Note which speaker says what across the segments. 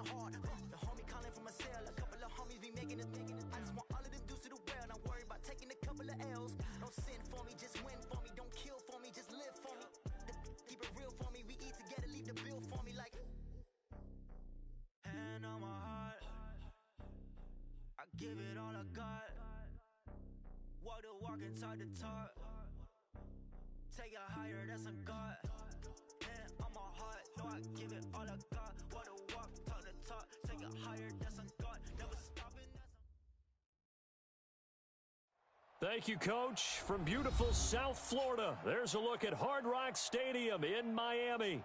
Speaker 1: it hard. The homie calling from a cell, a couple of homies be making it. I just want all of them dudes to do well. Not worry about taking a couple of L's. Don't sin for me, just win for me. Don't kill for me, just live for me. Keep it real for me. We eat together, leave the bill for me like. Hand on my heart, I give it all I got. Walk the walk and talk the talk. Take it higher, that's a God. Hand on my heart, no, I give it all I got. Walk the walk, talk the talk. Take it higher, that's a God. Never stopping,
Speaker 2: Thank you, Coach. From beautiful South Florida, there's a look at Hard Rock Stadium in Miami.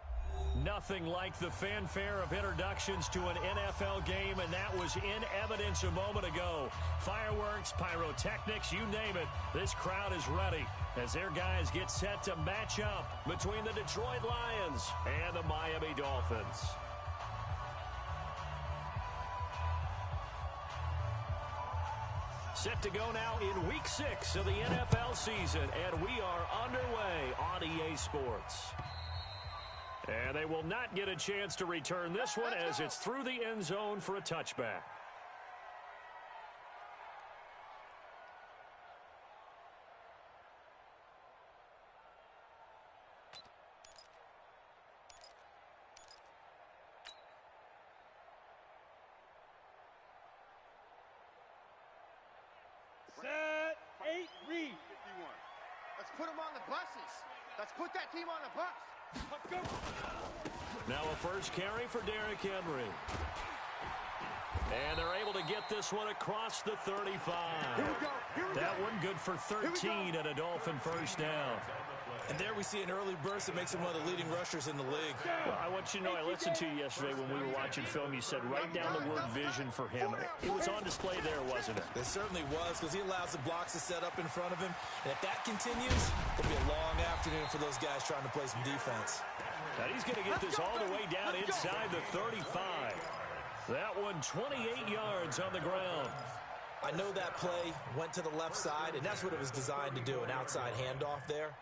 Speaker 2: Nothing like the fanfare of introductions to an NFL game, and that was in evidence a moment ago. Fireworks, pyrotechnics, you name it. This crowd is ready as their guys get set to match up between the Detroit Lions and the Miami Dolphins. Set to go now in Week 6 of the NFL season, and we are underway on EA Sports. And they will not get a chance to return this one as it's through the end zone for a touchback.
Speaker 3: Set, 8, read.
Speaker 4: 51. Let's put them on the buses. Let's put that team on the bus.
Speaker 3: Let's go.
Speaker 2: Now a first carry for Derrick Henry. And they're able to get this one across the 35.
Speaker 4: Here we go.
Speaker 2: That one good for 13 and a Dolphin first down.
Speaker 5: And there we see an early burst that makes him one of the leading rushers in the league.
Speaker 2: Well, I want you to know, I listened to you yesterday when we were watching film. You said write down the word vision for him. It was on display there, wasn't it?
Speaker 5: It certainly was, because he allows the blocks to set up in front of him. And if that continues, it'll be a long afternoon for those guys trying to play some defense.
Speaker 2: Now he's going to get this all the way down inside the 35. That one 28 yards on the ground.
Speaker 5: I know that play went to the left side, and that's what it was designed to do, an outside handoff there.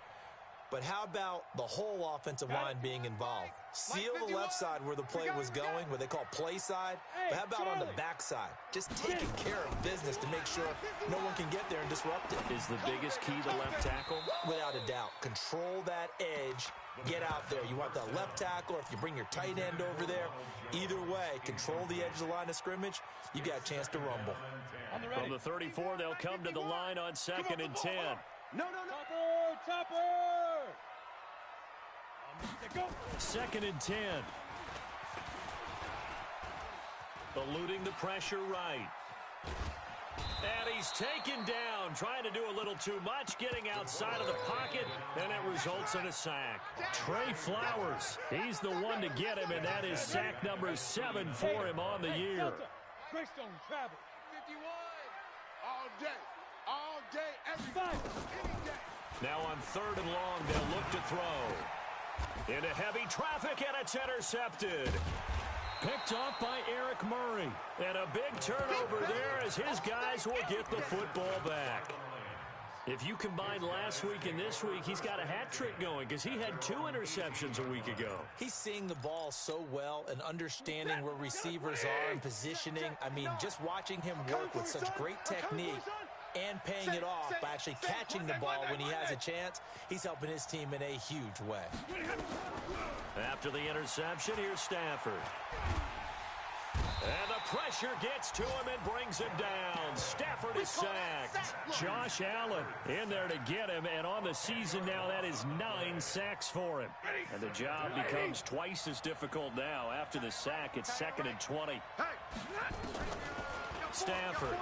Speaker 5: But how about the whole offensive line being involved? Seal the left side where the play was going, what they call play side. But how about on the back side? Just taking care of business to make sure no one can get there and disrupt it.
Speaker 2: Is the biggest key the left tackle?
Speaker 5: Without a doubt. Control that edge. Get out there. You want the left tackle, or if you bring your tight end over there, either way, control the edge of the line of scrimmage, you got a chance to rumble.
Speaker 2: From the 34, they'll come to the line on 2nd and 10.
Speaker 3: No. Topper! Go.
Speaker 2: 2nd and 10. Eluding the pressure right. And he's taken down, trying to do a little too much, getting outside of the pocket, and it results in a sack. Trey Flowers, he's the one to get him, and that is sack number 7 for him on the year.
Speaker 3: Greystone travel.
Speaker 4: 51. All day, every day.
Speaker 2: Now on 3rd and long, they'll look to throw. Into heavy traffic, and it's intercepted. Picked off by Eric Murray. And a big turnover there as his guys will get the football back. If you combine last week and this week, he's got a hat trick going because he had 2 interceptions a week ago.
Speaker 5: He's seeing the ball so well and understanding where receivers are and positioning. I mean, just watching him work with such great technique and paying it off by actually catching the ball when he has a chance, he's helping his team in a huge way.
Speaker 2: After the interception, here's Stafford. And the pressure gets to him and brings him down. Stafford is sacked. Josh Allen in there to get him, and on the season now, that is 9 sacks for him. And the job becomes twice as difficult now. After the sack, it's 2nd and 20. Stafford.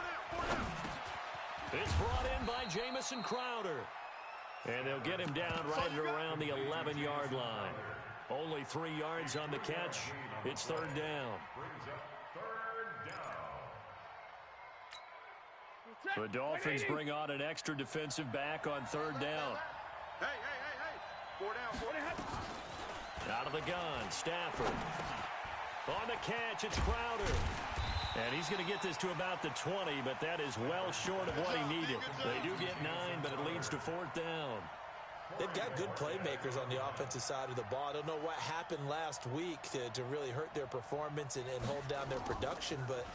Speaker 2: It's brought in by Jamison Crowder. And they'll get him down right around the 11-yard line. Only 3 yards on the catch. It's 3rd down. The Dolphins bring on an extra defensive back on 3rd down.
Speaker 4: Hey. 4 down.
Speaker 2: Out of the gun, Stafford. On the catch, it's Crowder. And he's going to get this to about the 20, but that is well short of what he needed. They do get 9, but it leads to 4th down.
Speaker 5: They've got good playmakers on the offensive side of the ball. I don't know what happened last week to really hurt their performance and hold down their production, but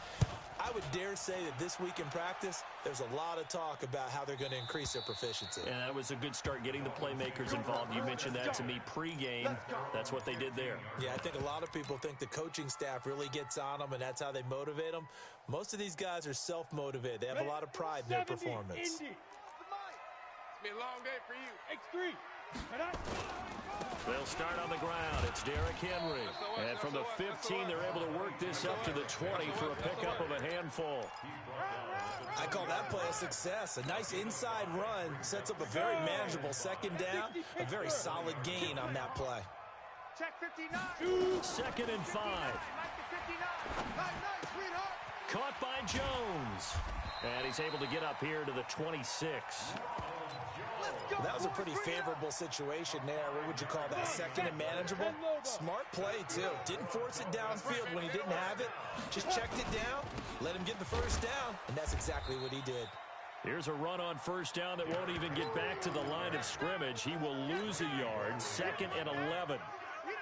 Speaker 5: I would dare say that this week in practice, there's a lot of talk about how they're going to increase their proficiency.
Speaker 2: And that was a good start, getting the playmakers involved. You mentioned that to me pregame. That's what they did there.
Speaker 5: Yeah, I think a lot of people think the coaching staff really gets on them, and that's how they motivate them. Most of these guys are self-motivated. They have a lot of pride in their performance.
Speaker 4: It's been a long day for you.
Speaker 3: X3.
Speaker 2: They'll start on the ground. It's Derrick Henry. And from the 15, they're able to work this up to the 20 for a pickup of a handful.
Speaker 5: I call that play a success. A nice inside run sets up a very manageable second down. A very solid gain on that play.
Speaker 4: Check 59.
Speaker 2: 2nd and 5. Caught by Jones. And he's able to get up here to the 26.
Speaker 5: That was a pretty favorable situation there. What would you call that? Second and manageable? Smart play, too. Didn't force it downfield when he didn't have it. Just checked it down, let him get the first down, and that's exactly what he did.
Speaker 2: Here's a run on first down that won't even get back to the line of scrimmage. He will lose a yard. 2nd and 11.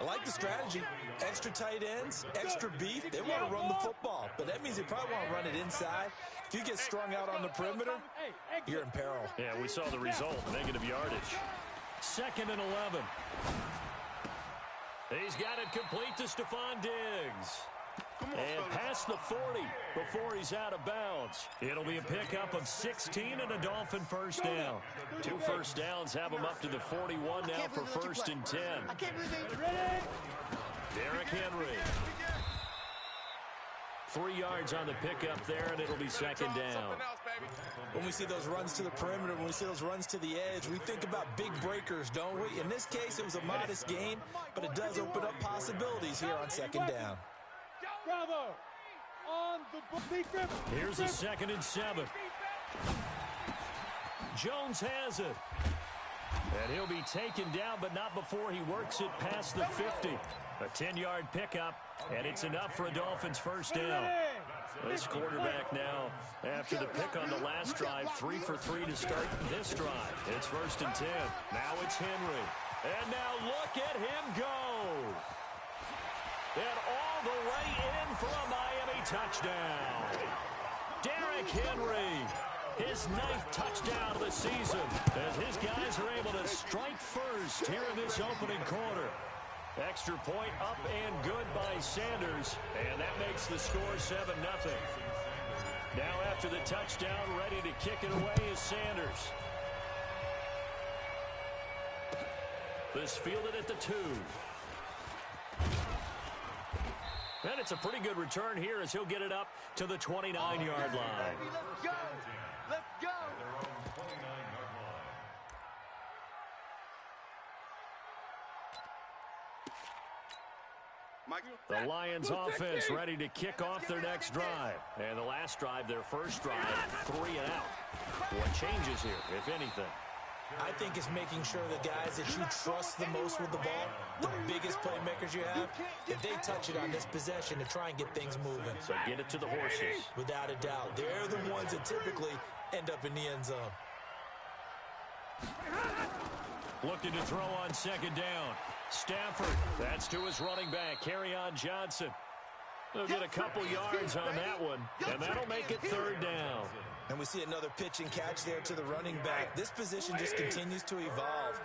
Speaker 5: I like the strategy. Extra tight ends, extra beef. They want to run the football, but that means they probably want to run it inside. If you get strung out on the perimeter, you're in peril.
Speaker 2: Yeah, we saw the result, negative yardage. 2nd and 11. He's got it complete to Stephon Diggs. And past the 40 before he's out of bounds. It'll be a pickup of 16 and a Dolphin first down. 2 first downs have him up to the 41 now for 1st and 10. Derrick Henry. 3 yards on the pickup there, and it'll be 2nd down.
Speaker 5: When we see those runs to the perimeter, when we see those runs to the edge, we think about big breakers, don't we? In this case, it was a modest gain, but it does open up possibilities here on 2nd down.
Speaker 3: Bravo. On the
Speaker 2: Here's a 2nd and 7. Jones has it. And he'll be taken down, but not before he works it past the 50. A 10-yard pickup, and it's enough for a Dolphins first down. This quarterback now, after the pick on the last drive, 3 for 3 to start this drive. It's 1st and 10. Now it's Henry. And now look at him go. And all the way in for a Miami touchdown. Derrick Henry, his 9th touchdown of the season, as his guys are able to strike first here in this opening quarter. Extra point up and good by Sanders, and that makes the score 7-0. Now after the touchdown, ready to kick it away is Sanders. This fielded at the 2. And it's a pretty good return here as he'll get it up to the 29-yard line.
Speaker 4: Let's go. Let's go.
Speaker 2: The Lions offense ready to kick off their next drive. And the last drive, their first drive, 3 and out. What changes here, if anything?
Speaker 5: I think it's making sure the guys that you trust the most with the ball, the biggest playmakers you have, that they touch it on this possession to try and get things moving.
Speaker 2: So get it to the horses.
Speaker 5: Without a doubt. They're the ones that typically end up in the end zone.
Speaker 2: Looking to throw on 2nd down. Stafford, that's to his running back, Kerryon Johnson. They'll get a couple yards on that one, and that'll make it 3rd down.
Speaker 5: And we see another pitch and catch there to the running back. This position just continues to evolve.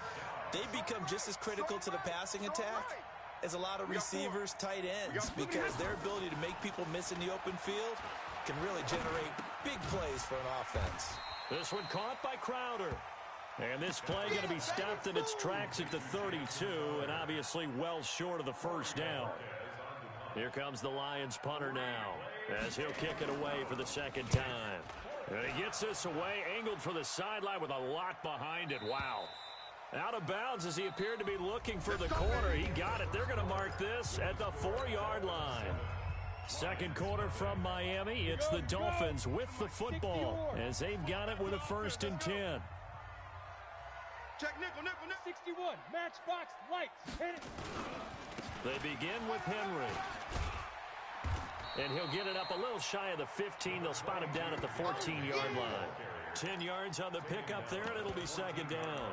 Speaker 5: They become just as critical to the passing attack as a lot of receivers, tight ends, because their ability to make people miss in the open field can really generate big plays for an offense.
Speaker 2: This one caught by Crowder. And this play going to be stopped in its tracks at the 32, and obviously well short of the first down. Here comes the Lions punter now, as he'll kick it away for the 2nd time. And he gets this away, angled for the sideline with a lot behind it. Wow. Out of bounds as he appeared to be looking for the corner. He got it. They're going to mark this at the 4-yard line. 2nd quarter from Miami. It's the Dolphins with the football as they've got it with a 1st and 10.
Speaker 4: Check nickel, nickel, nickel.
Speaker 3: 61, matchbox lights. Hit it.
Speaker 2: They begin with Henry. And he'll get it up a little shy of the 15. They'll spot him down at the 14-yard line. 10 yards on the pickup there, and it'll be second down.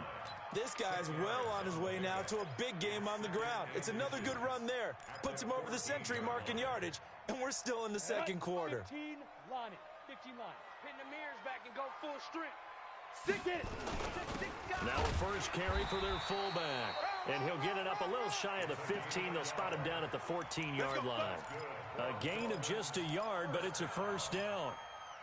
Speaker 5: This guy's well on his way now to a big game on the ground. It's another good run there. Puts him over the century mark in yardage, and we're still in the second quarter.
Speaker 3: 15 line. 15 line.
Speaker 4: Pin the mirrors back and go full strength.
Speaker 3: Stick it.
Speaker 2: Now a first carry for their fullback. And he'll get it up a little shy of the 15. They'll spot him down at the 14-yard line. A gain of just a yard, but it's a first down.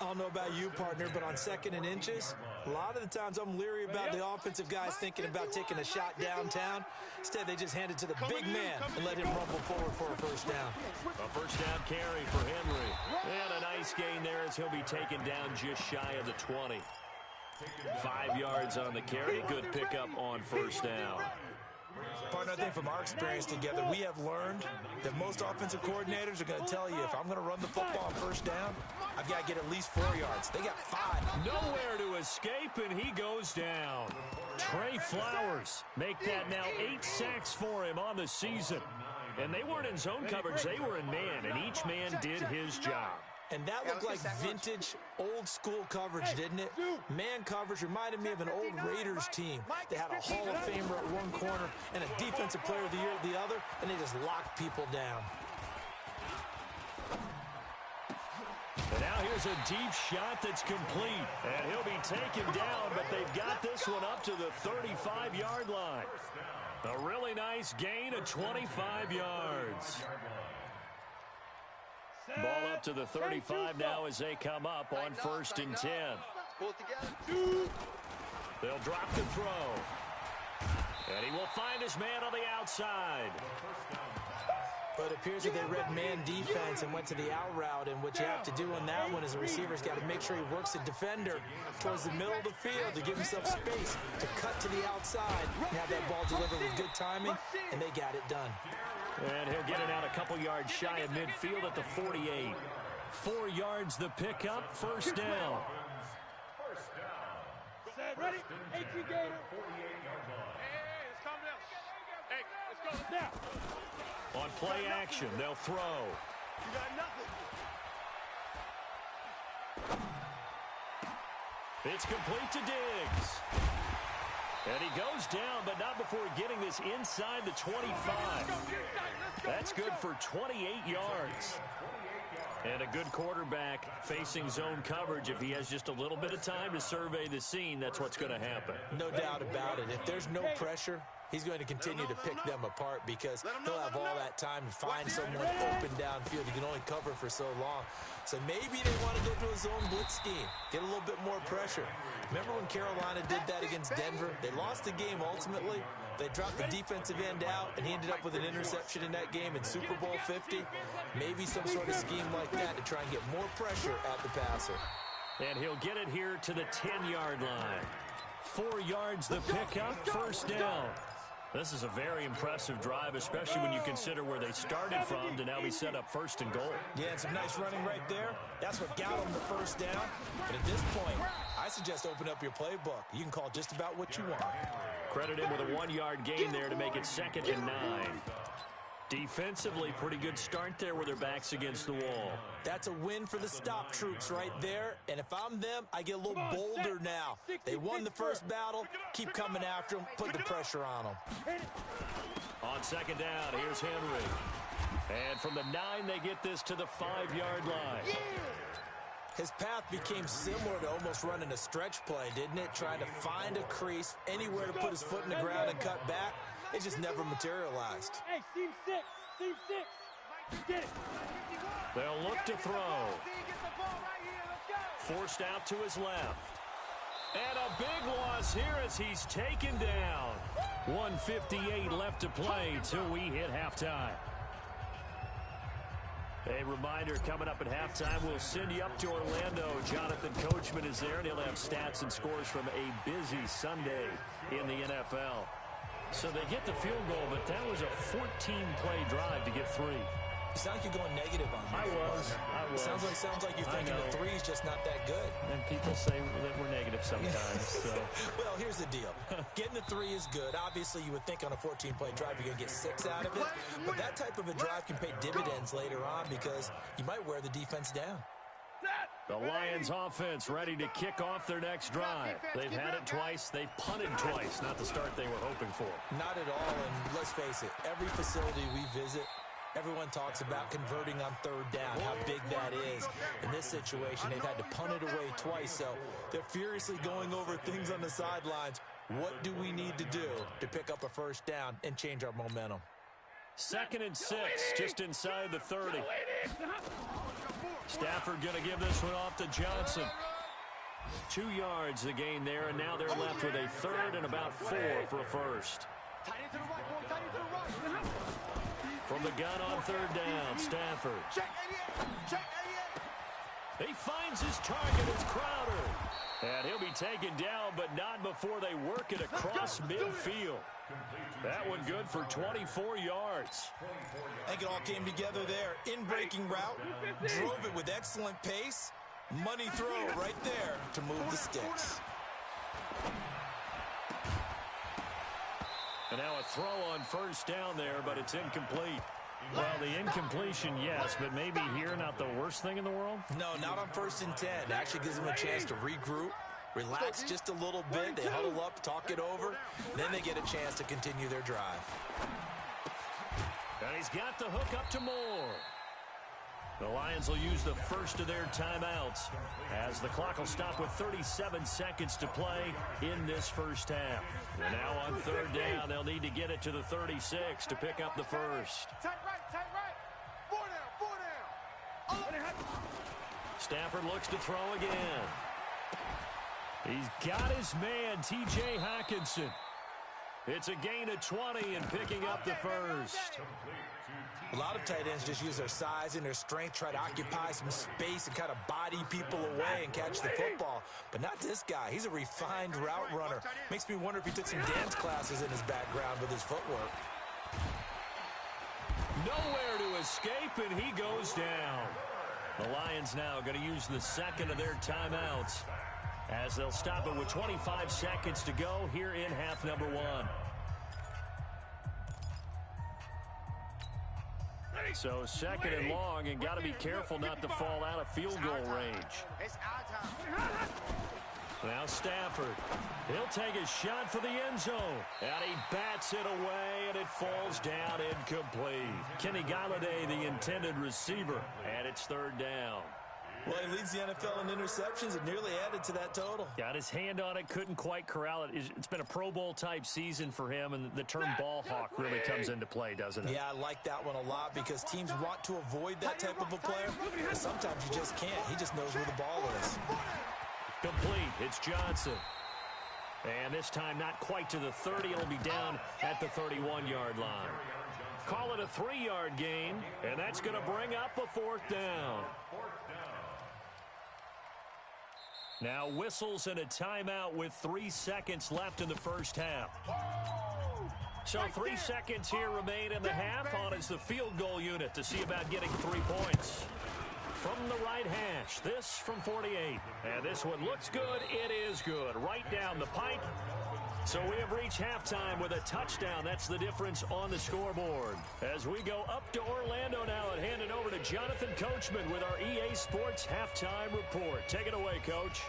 Speaker 5: I don't know about you, partner, but on second and inches, a lot of the times I'm leery about the offensive guys thinking about taking a shot downtown. Instead, they just hand it to the big man and let him rumble forward for a first down.
Speaker 2: A first down carry for Henry. And a nice gain there as he'll be taken down just shy of the 20. 5 yards on the carry. Good pickup on first down.
Speaker 5: Partner, I think from our experience together, we have learned that most offensive coordinators are going to tell you, if I'm going to run the football on first down, I've got to get at least 4 yards. They got 5.
Speaker 2: Nowhere to escape, and he goes down. Trey Flowers make that now 8 sacks for him on the season. And they weren't in zone coverage, they were in man, and each man did his job.
Speaker 5: And that looked like vintage, old-school coverage, didn't it? Man coverage reminded me of an old Raiders team. They had a Hall of Famer at one corner and a Defensive Player of the Year at the other, and they just locked people down.
Speaker 2: And now here's a deep shot that's complete. And he'll be taken down, but they've got this one up to the 35-yard line. A really nice gain of 25 yards. Ball up to the 35 now as they come up on 1st and 10.
Speaker 4: Pull it together.
Speaker 2: They'll drop the throw. And he will find his man on the outside.
Speaker 5: But it appears that they read man defense and went to the out route. And what you have to do on that one is the receiver's got to make sure he works the defender towards the middle of the field to give himself space to cut to the outside and have that ball delivered with good timing, and they got it done.
Speaker 2: And he'll get it out a couple yards shy of midfield at the 48. 4 yards the pickup, first down.
Speaker 3: Set, ready? 18 Gator.
Speaker 4: Hey, let's calm down. Hey, let's go.
Speaker 3: Now.
Speaker 2: On play action, they'll throw.
Speaker 4: You got nothing.
Speaker 2: It's complete to Diggs. And he goes down, but not before getting this inside the 25. That's good for 28 yards. And a good quarterback facing zone coverage. If he has just a little bit of time to survey the scene, that's what's going to happen.
Speaker 5: No doubt about it. If there's no pressure, he's going to continue to pick them apart because he'll have all that time to find someone open downfield. He can only cover for so long. So maybe they want to go to a zone blitz scheme, get a little bit more pressure. Remember when Carolina did that against Denver? They lost the game ultimately. They dropped the defensive end out, and he ended up with an interception in that game in Super Bowl 50. Maybe some sort of scheme like that to try and get more pressure at the passer.
Speaker 2: And he'll get it here to the 10-yard line. 4 yards the pickup, first down. This is a very impressive drive, especially when you consider where they started from to now be set up 1st and goal.
Speaker 5: Yeah, and some nice running right there. That's what got them the first down. But at this point, I suggest open up your playbook. You can call just about what you want.
Speaker 2: Credit him with a 1-yard gain there to make it 2nd and 9. Defensively, pretty good start there with their backs against the wall.
Speaker 5: That's a win for the stop troops right there. And if I'm them, I get a little bolder now. They won the first battle. Keep coming after them. Put the pressure on them.
Speaker 2: On 2nd down, here's Henry. And from the 9, they get this to the 5-yard line.
Speaker 5: His path became similar to almost running a stretch play, didn't it? Trying to find a crease, anywhere to put his foot in the ground and cut back. It just never materialized.
Speaker 3: Hey, seam 6. Seam 6. Get it.
Speaker 2: They'll look to throw. Forced out to his left. And a big loss here as he's taken down. 1:58 left to play till we hit halftime. A reminder, coming up at halftime, we'll send you up to Orlando. Jonathan Coachman is there, and he'll have stats and scores from a busy Sunday in the NFL. So they get the field goal, but that was a 14-play drive to get 3.
Speaker 5: You sound like you're going negative on me.
Speaker 2: I was.
Speaker 5: Sounds like you're thinking the 3 is just not that good.
Speaker 2: And people say that we're negative sometimes. So.
Speaker 5: Well, here's the deal. Getting the 3 is good. Obviously, you would think on a 14-play drive you're going to get 6 out of it. But that type of a drive can pay dividends later on because you might wear the defense down.
Speaker 2: The Lions offense ready to kick off their next drive. They've had it twice. They've punted twice. Not the start they were hoping for.
Speaker 5: Not at all, and let's face it, every facility we visit, everyone talks about converting on third down, how big that is. In this situation, they've had to punt it away twice, so they're furiously going over things on the sidelines. What do we need to do to pick up a first down and change our momentum?
Speaker 2: 2nd and 6, just inside the 30. Stafford going to give this one off to Johnson. 2 yards the gain there, and now they're left with a 3rd and about 4 for a first. From the gun on 3rd down, Stafford. He finds his target. It's Crowder. And he'll be taken down, but not before they work it across midfield. That one good for 24 yards.
Speaker 5: I think it all came together there. In-breaking route, drove it with excellent pace. Money throw right there to move the sticks.
Speaker 2: And now a throw on 1st down there, but it's incomplete. Well, the incompletion, yes, but maybe here not the worst thing in the world?
Speaker 5: No, not on 1st and 10. It actually gives them a chance to regroup, relax just a little bit. They huddle up, talk it over. Then they get a chance to continue their drive.
Speaker 2: And he's got the hook up to Moore. The Lions will use the first of their timeouts as the clock will stop with 37 seconds to play in this first half. And now on 3rd down, they'll need to get it to the 36 to pick up the first.
Speaker 4: Tight right. 4 down.
Speaker 2: Stafford looks to throw again. He's got his man, T.J. Hockenson. It's a gain of 20 and picking up the first.
Speaker 5: A lot of tight ends just use their size and their strength, try to occupy some space and kind of body people away and catch the football. But not this guy. He's a refined route runner. Makes me wonder if he took some dance classes in his background with his footwork.
Speaker 2: Nowhere to escape, and he goes down. The Lions now going to use the 2nd of their timeouts as they'll stop it with 25 seconds to go here in half number 1. So 2nd and long, and got to be careful not to fall out of field goal range.
Speaker 4: It's our time.
Speaker 2: Now Stafford, he'll take a shot for the end zone, and he bats it away, and it falls down incomplete. Kenny Galladay, the intended receiver, and it's 3rd down.
Speaker 5: Well, he leads the NFL in interceptions and nearly added to that total.
Speaker 2: Got his hand on it, couldn't quite corral it. It's been a Pro Bowl-type season for him, and the term ball hawk really comes into play, doesn't it?
Speaker 5: Yeah, I like that one a lot because teams want to avoid that type of a player, but sometimes you just can't. He just knows where the ball is.
Speaker 2: Complete. It's Johnson. And this time not quite to the 30. It'll be down at the 31-yard line. Call it a 3-yard gain, and that's going to bring up a 4th down. Now whistles and a timeout with 3 seconds left in the first half. So 3 seconds here remain in the half. On is the field goal unit to see about getting 3 points. From the right hash, this from 48. And this one looks good. It is good. Right down the pipe. So we have reached halftime with a touchdown. That's the difference on the scoreboard. As we go up to Orlando now and hand it over to Jonathan Coachman with our EA Sports Halftime Report. Take it away, Coach.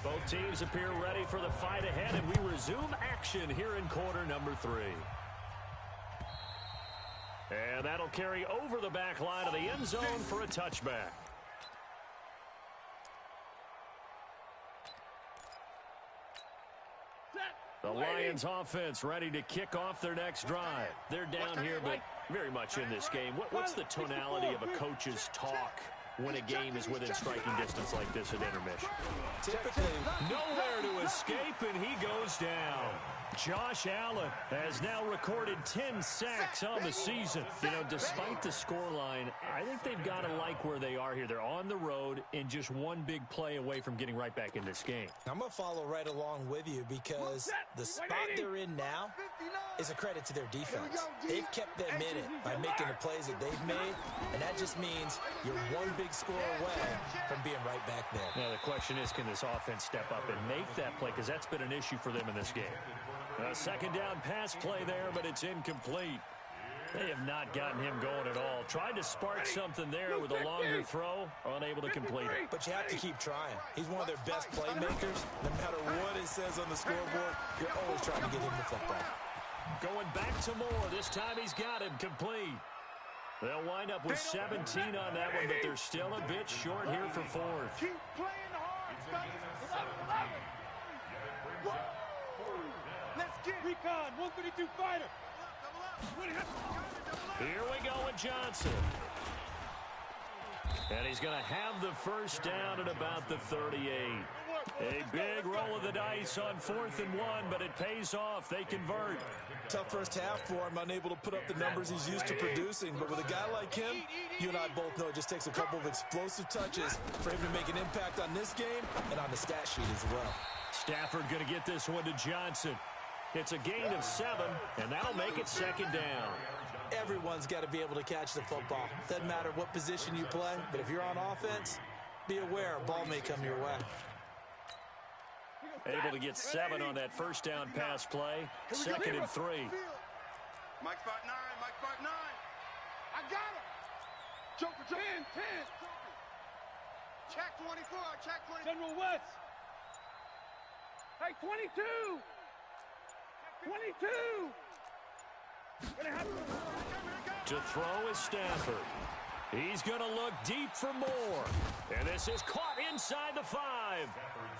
Speaker 2: Both teams appear ready for the fight ahead, and we resume action here in quarter number 3. And that'll carry over the back line of the end zone for a touchback. The Lions offense ready to kick off their next drive. They're down here, but very much in this game. What's the tonality of a coach's talk when a game is within striking distance like this at intermission?
Speaker 5: Typically,
Speaker 2: nowhere to escape, and he goes down. Josh Allen has now recorded 10 sacks on the season. You know, despite the scoreline, I think they've got to like where they are here. They're on the road and just one big play away from getting right back in this game.
Speaker 5: I'm going to follow right along with you because the spot they're in now is a credit to their defense. They've kept them in it by making the plays that they've made, and that just means you're one big score away from being right back there.
Speaker 2: Now, the question is, can this offense step up and make that play? Because that's been an issue for them in this game. A 2nd down pass play there, but it's incomplete. They have not gotten him going at all. Tried to spark something there with a longer throw, unable to complete it.
Speaker 5: But you have to keep trying. He's one of their best playmakers. No matter what it says on the scoreboard, you're always trying to get him the football.
Speaker 2: Going back to Moore. This time he's got him complete. They'll wind up with 17 on that one, but they're still a bit short here for fourth.
Speaker 4: Keep playing hard, fellas. 11. Let's get it.
Speaker 3: Recon, 132 fighter.
Speaker 2: Here we go with Johnson. And he's going to have the first down at about the 38. A big roll of the dice on 4th and 1, but it pays off. They convert.
Speaker 5: Tough first half for him, unable to put up the numbers he's used to producing. But with a guy like him, you and I both know it just takes a couple of explosive touches for him to make an impact on this game and on the stat sheet as well.
Speaker 2: Stafford going to get this one to Johnson. It's a gain of 7, and that'll make it 2nd down.
Speaker 5: Everyone's got to be able to catch the football. Doesn't matter what position you play, but if you're on offense, be aware a ball may come your way.
Speaker 2: Able to get 7 on that first down pass play. 2nd and 3.
Speaker 4: Mike spot 9. Mike spot 9. I got him. Jump for 10. Check 24. Check 24.
Speaker 3: General West. Hey, 22. 22.
Speaker 2: To throw is Stafford. He's going to look deep for Moore. And this is caught inside the 5.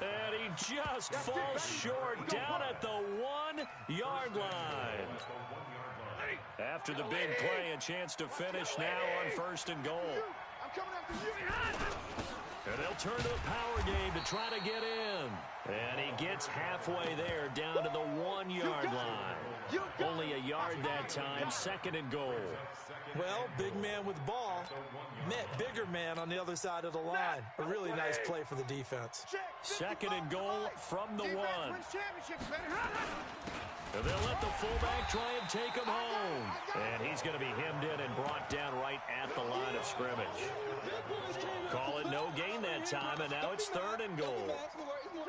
Speaker 2: And he just falls short down at the 1-yard line. After the big play, a chance to finish now on 1st and goal.
Speaker 4: I'm coming after you.
Speaker 2: And they'll turn to a power game to try to get in. And he gets halfway there down to the 1-yard line. Only a yard that time, 2nd and goal.
Speaker 5: Well, big man with ball met bigger man on the other side of the line. A really nice play for the defense.
Speaker 2: 2nd and goal from the 1. And they'll let the fullback try and take him home. And he's going to be hemmed in and brought down right at the line of scrimmage. Call it no gain that time, and now it's 3rd and goal.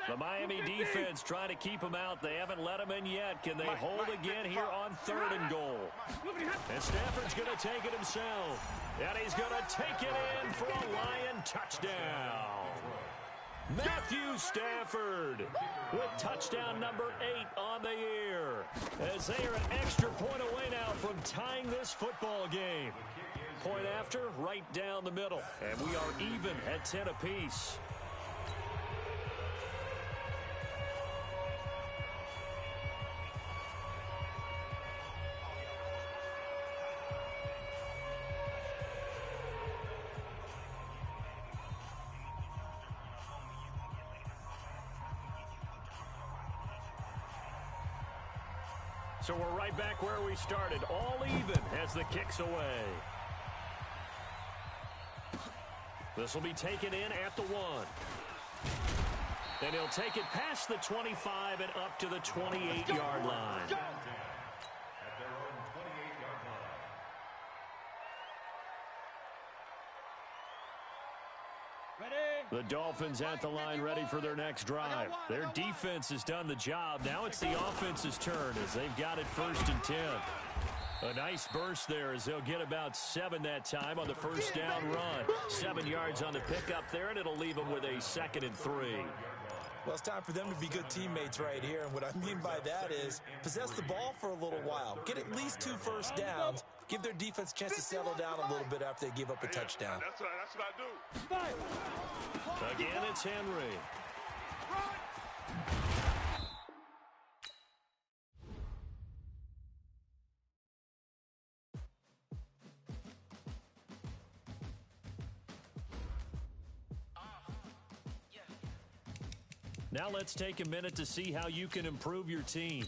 Speaker 2: The Miami defense trying to keep him out. They haven't let him in yet. Can they hold again here on 3rd and goal? And Stafford's going to take it himself. And he's going to take it in for a Lion touchdown. Matthew Stafford with touchdown number 8 on the year. As they are an extra point away now from tying this football game. Point after, right down the middle. And we are even at 10 apiece. So we're right back where we started, all even as the kick's away. This will be taken in at the 1. And he'll take it past the 25 and up to the 28-yard line. The Dolphins at the line ready for their next drive. Their defense has done the job. Now it's the offense's turn as they've got it 1st and 10. A nice burst there as they'll get about 7 that time on the first down run. 7 yards on the pickup there, and it'll leave them with a 2nd and 3.
Speaker 5: Well, it's time for them to be good teammates right here. And what I mean by that is possess the ball for a little while. Get at least 2 first downs. Give their defense a chance to settle down a little bit after they give up a touchdown.
Speaker 4: That's what I do.
Speaker 2: Again, it's Henry. Now let's take a minute to see how you can improve your team.